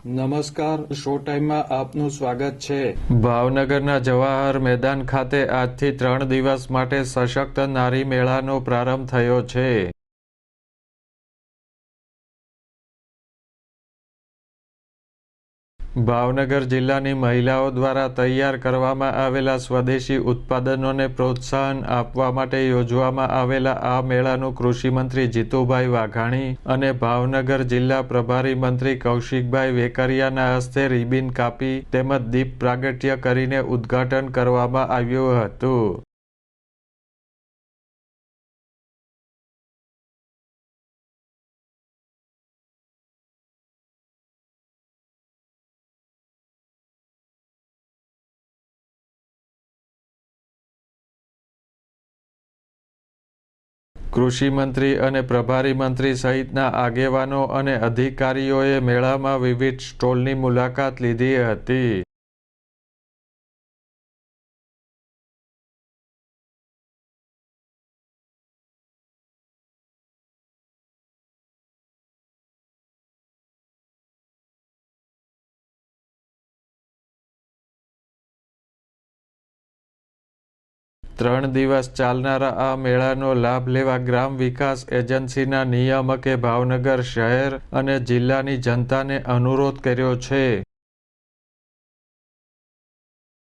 નમસ્કાર, શો ટાઈમમાં આપનું સ્વાગત છે। ભાવનગરના જવાહર મેદાન ખાતે આજથી 3 દિવસ માટે સશક્ત નારી મેળાનો પ્રારંભ થયો છે। ભાવનગર જિલ્લાની મહિલાઓ દ્વારા તૈયાર કરવામાં આવેલા સ્વદેશી ઉત્પાદનોને પ્રોત્સાહન આપવા માટે યોજવામાં આવેલા આ મેળાનું કૃષિમંત્રી જીતુભાઈ વાઘાણી અને ભાવનગર જિલ્લા પ્રભારી મંત્રી કૌશિકભાઈ વેકરિયાના હસ્તે રિબીન કાપી તેમજ દીપ પ્રાગટ્ય કરીને ઉદ્ઘાટન કરવામાં આવ્યું હતું। કૃષિ મંત્રી અને પ્રભારી મંત્રી સહિતના આગેવાનો અને અધિકારીઓએ મેળામાં વિવિધ સ્ટોલની મુલાકાત લીધી હતી। ત્રણ દિવસ ચાલનારા આ મેળાનો લાભ લેવા ગ્રામ વિકાસ એજન્સીના નિયામકે ભાવનગર શહેર અને જિલ્લાની જનતાને અનુરોધ કર્યો છે।